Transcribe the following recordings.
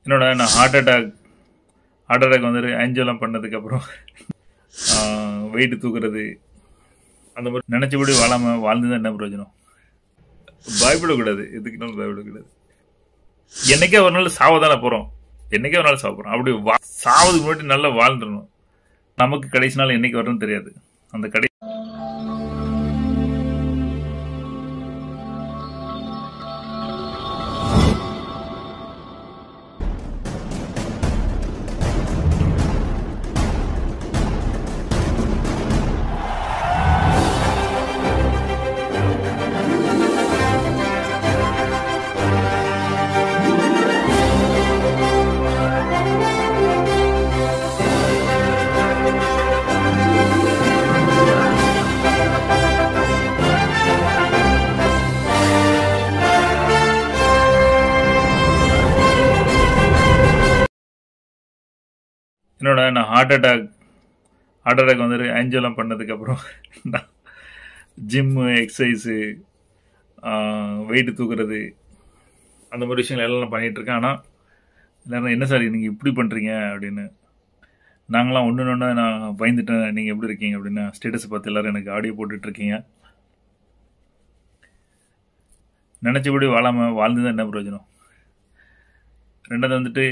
நான் heart attack வந்துட்டு ஆன்ஜியோலாம் பண்ணதுக்கப்புறம் வெயிட் தூக்குறது அந்த மாதிரி நினச்சபடி வாழ்ந்துதான் என்ன பிரயோஜனம்? பயப்படக்கூடாது, எதுக்குனாலும் பயப்படக்கூடாது. என்னைக்கே ஒரு நாள் சாவதானே போகிறோம், என்னைக்கே ஒரு நாள் சாவ போகிறோம். அப்படி சாவதுக்கு முன்னாடி நல்லா வாழ்ந்துடணும். நமக்கு கடைசி நாள் என்னைக்கு வரணும்னு தெரியாது. அந்த கடை நான் ஹார்ட் அட்டாக் வந்துட்டு ஆன்ஜியோலாம் பண்ணதுக்கப்புறம் ஜிம்மு, எக்ஸசைஸு, வெயிட் தூக்குறது அந்த மாதிரி விஷயங்கள் எல்லாம் பண்ணிகிட்டு இருக்கேன். ஆனால் எல்லாரும் என்ன சார் நீங்கள் இப்படி பண்ணுறீங்க அப்படின்னு. நாங்களாம் ஒன்று நான் பயந்துட்டேன், நீங்கள் எப்படி இருக்கீங்க அப்படின்னு ஸ்டேட்டஸ் பார்த்து எல்லோரும் எனக்கு ஆடியோ போட்டுட்ருக்கீங்க. நினச்சபடி வாழ்ந்து தான் என்ன பிரயோஜனம்? ரெண்டாவது வந்துட்டு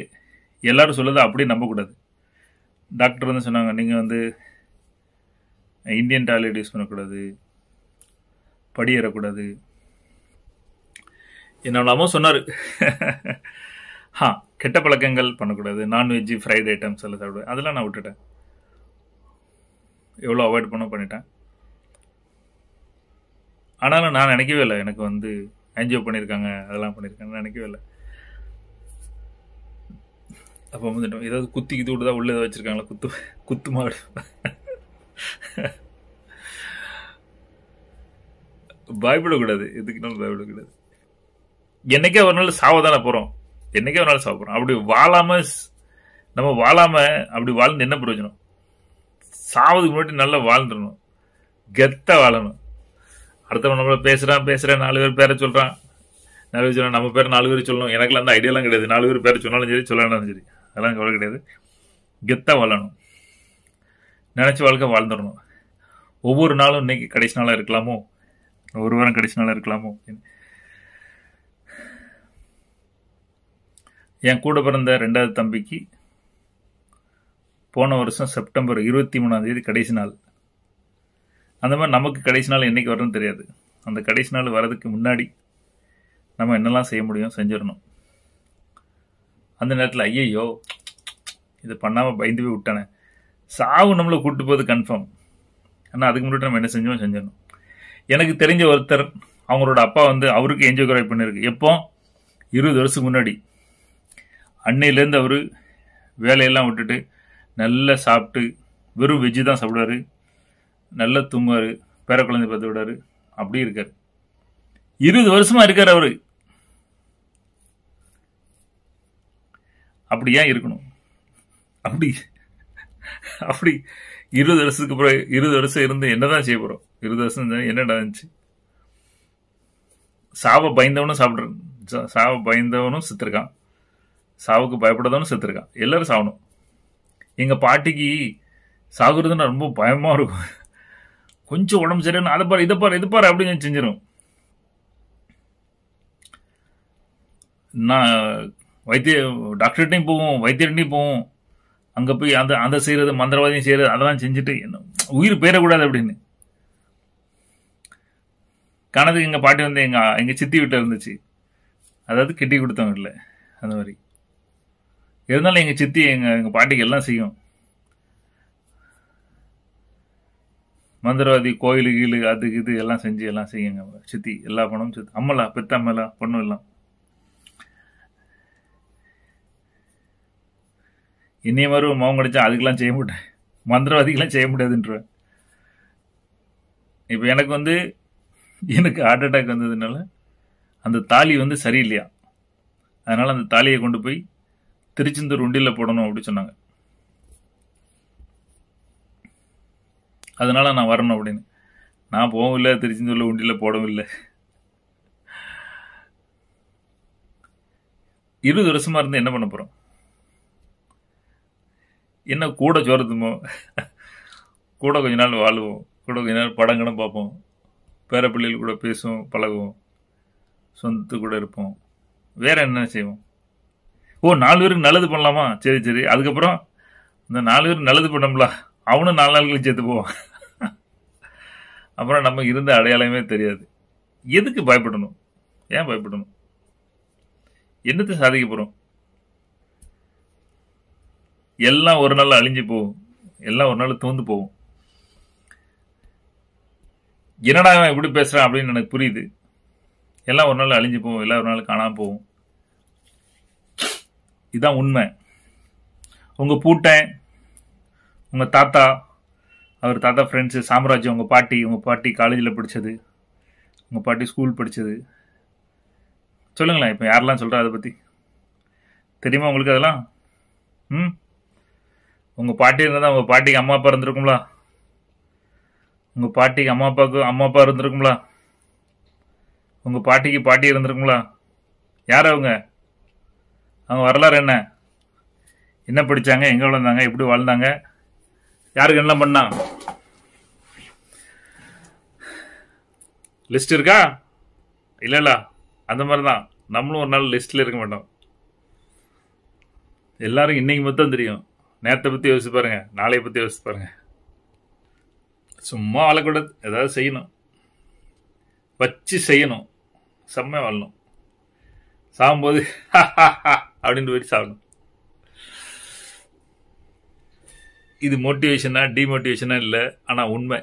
எல்லோரும் சொல்லதை அப்படியே நம்பக்கூடாது. டாக்டர் வந்து சொன்னாங்க, நீங்கள் வந்து இந்தியன் டாய்லெட் யூஸ் பண்ணக்கூடாது, படி ஏறக்கூடாது, என்னெல்லாமோ சொன்னார். கெட்ட பழக்கங்கள் பண்ணக்கூடாது, நான்வெஜ், ஃப்ரைட் ஐட்டம்ஸ் எல்லாம் சாப்பிடுவேன். அதெல்லாம் நான் விட்டுட்டேன், எவ்வளோ அவாய்ட் பண்ணிட்டேன். ஆனாலும் நான் நினைக்கவே இல்லை எனக்கு வந்து ஆன்ஜியோ பண்ணியிருக்காங்க, அதெல்லாம் பண்ணியிருக்காங்க நினைக்கவே இல்லை. அப்போ வந்துட்டோம், ஏதாவது குத்தி விட்டுதான் உள்ளே வச்சுருக்காங்களா, குத்து மாடு. பயப்படக்கூடாது, எதுக்குனாலும் பயப்படக்கூடாது. என்னைக்கே ஒரு நாள் சாவதானே போகிறோம், என்னைக்கே ஒரு நாள் சாவ போகிறோம். அப்படி வாழாமல் அப்படி வாழ்ந்து என்ன பிரயோஜனம்? சாவதுக்கு முன்னாடி நல்லா வாழ்ந்துடணும், கெத்தாக வாழணும். அடுத்தவன் நம்மள பேசுகிறேன் 4 பேர் பேரை சொல்கிறான், 4 பேர் சொல்கிறான், நம்ம பேர் 4 பேர் சொல்லணும். எனக்குலாம் அந்த ஐடியாலாம் கிடையாது. 4 பேர் பேரை சொன்னாலும் சரி, சொல்லணும் சரி, அதெல்லாம் கவலை கிடையாது. கெத்தாக வாழணும், நினச்ச வாழ்க்கை வாழ்ந்துடணும். ஒவ்வொரு நாளும் இன்னைக்கு கடைசி நாளாக இருக்கலாமோ, ஒரு வாரம் கடைசி நாளாக இருக்கலாமோ. என் கூட பிறந்த 2வது தம்பிக்கு போன வருஷம் செப்டம்பர் 23 கடைசி நாள். அந்த மாதிரி நமக்கு கடைசி நாள் என்னைக்கு வரணும்னு தெரியாது. அந்த கடைசி நாள் வர்றதுக்கு முன்னாடி நம்ம என்னெல்லாம் செய்ய முடியும் செஞ்சிடணும். அந்த நேரத்தில் ஐயையோ இது பண்ணாமல் பயந்து போய் விட்டானே, சாவு நம்மளை கூப்பிட்டு போகுது கன்ஃபார்ம். ஆனால் அதுக்கு முன்னாடி நம்ம என்ன செஞ்சிடணும். எனக்கு தெரிஞ்ச ஒருத்தர், அவங்களோட அப்பா வந்து அவருக்கு என்ஜியோகிராஃபி பண்ணியிருக்கு. எப்போ? 20 வருஷத்துக்கு முன்னாடி. அன்னையிலேருந்து அவர் வேலையெல்லாம் விட்டுட்டு நல்லா சாப்பிட்டு வெறும் வெஜ்ஜு தான் சாப்பிடுவார், நல்லா தூங்குவார், பேர குழந்தை பார்த்து விடாரு, அப்படி இருக்கார். 20 வருஷமா இருக்கார் அவரு. அப்படி ஏன் இருக்கணும்? அப்படி 20 வருஷத்துக்கு அப்புறம் 20 வருஷம் இருந்து என்னதான் செய்ய போறோம்? 20 வருஷம் என்னடா இருந்துச்சு? சாவை பயந்தவனும் செத்துருக்கான், சாவுக்கு பயப்படாதவனும் செத்துருக்கான். எல்லாரும் சாகணும். எங்க பாட்டிக்கு சாகுறதுன்னா ரொம்ப பயமா இருக்கும். கொஞ்சம் உடம்பு சரியான அதை பாரு இதை பாரு இது பாரு அப்படின்னு செஞ்சிடும். நான் டாக்டர்கிட்டையும் போவோம், வைத்தியர்கிட்டையும் போவோம். அங்கே போய் அந்த செய்கிறது, மந்திரவாதியும் செய்கிறது, அதெல்லாம் செஞ்சுட்டு என்ன உயிர் போயிடக்கூடாது அப்படின்னு. கணதுக்கு எங்கள் பாட்டி வந்து எங்கள் சித்தி வீட்டில் இருந்துச்சு, அதாவது கெட்டி கொடுத்தவங்க இல்லை அந்த மாதிரி. இருந்தாலும் எங்கள் சித்தி எங்கள் பாட்டிக்கு எல்லாம் செய்யும். மந்திரவாதி கோயிலு கீழு அதுக்கு இது எல்லாம் செஞ்சு எல்லாம் செய்யுங்க சித்தி. எல்லா பணமும் சித்தி, அம்மலா பெத்த அம்மலா பொண்ணும் எல்லாம். இன்னைய மாதிரி ஒரு மகம் கிடைச்சா அதுக்கெல்லாம் செய்ய மாட்டேன், மந்திரவாதிக்கெல்லாம் செய்ய முடியாதுன்றேன். இப்போ எனக்கு ஹார்ட் அட்டாக் வந்ததுனால அந்த தாலி வந்து சரியில்லையா, அதனால அந்த தாலியை கொண்டு போய் திருச்செந்தூர் உண்டியில் போடணும் அப்படி சொன்னாங்க. அதனால நான் வரணும் அப்படின்னு. நான் போகவும் இல்லை, திருச்செந்தூரில் உண்டியில் போடவும் இல்லை. 20 வருஷமா இருந்து என்ன பண்ண போகிறோம்? என்ன கூட சோறுத்துமோ, கூட கொஞ்ச நாள் வாழுவோம், கூட கொஞ்ச நாள் படங்களும் பார்ப்போம், பேர பிள்ளைகள் கூட பேசுவோம், பழகுவோம், சொந்தத்து கூட இருப்போம். வேற என்ன செய்வோம்? ஓ, 4 பேருக்கு நல்லது பண்ணலாமா? சரி சரி. அதுக்கப்புறம் இந்த 4 பேருக்கு நல்லது பண்ணோம்ல, அவனும் 4 நாள் கழிச்சு செத்து போவான். அப்புறம் நமக்கு இருந்த அடையாளமே தெரியாது. எதுக்கு பயப்படணும்? ஏன் பயப்படணும்? என்னத்தை சாதிக்க போறோம்? எல்லாம் ஒரு நாள் அழிஞ்சு போகும், எல்லாம் ஒரு நாள் தோந்து போகும். என்னடா இவன் இப்படி பேசுறான் அப்படின்னு எனக்கு புரியுது. எல்லாம் ஒரு நாள் அழிஞ்சு போகும், எல்லாம் ஒரு நாள் காணாம போகும். இதுதான் உண்மை. உங்க பூட்டன், உங்க தாத்தா, அவர் தாத்தா ஃப்ரெண்ட்ஸு, சாம்ராஜ்யம், உங்க பாட்டி காலேஜில் படிச்சது, உங்க பாட்டி ஸ்கூல் படிச்சது, சொல்லுங்களேன். இப்போ யாரெல்லாம் சொல்றா அதை பத்தி? தெரியுமா உங்களுக்கு அதெல்லாம்? ம் உங்க பாட்டி இருந்தா உங்க பாட்டிக்கு அம்மா அப்பா இருந்திருக்குங்களா? உங்க பாட்டிக்கு அம்மா அப்பா இருந்திருக்குங்களா? உங்க பாட்டிக்கு பாட்டி இருந்திருக்குங்களா? யார் அவங்க வரலாறு என்ன? என்ன படிச்சாங்க? எங்க வளர்ந்தாங்க? எப்படி வாழ்ந்தாங்க? யாருக்கு என்ன பண்ணா? லிஸ்ட் இருக்கா? இல்ல. அந்த மாதிரிதான் நம்மளும் ஒரு நாள் லிஸ்ட்ல இருக்க மாட்டோம். எல்லாரும் இன்னைக்கு மட்டும் தெரியும். நேரத்தை பத்தி யோசிச்சு பாருங்க, நாளைய பத்தி யோசிச்சு பாருங்க. சும்மா வாழக்கூடாது, ஏதாவது செய்யணும், வச்சு செய்யணும், செம்ம வாழணும். சாகும்போது அப்படின்னு போயிட்டு சாகணும். இது மோட்டிவேஷனா டிமோட்டிவேஷனா இல்லை, ஆனா உண்மை.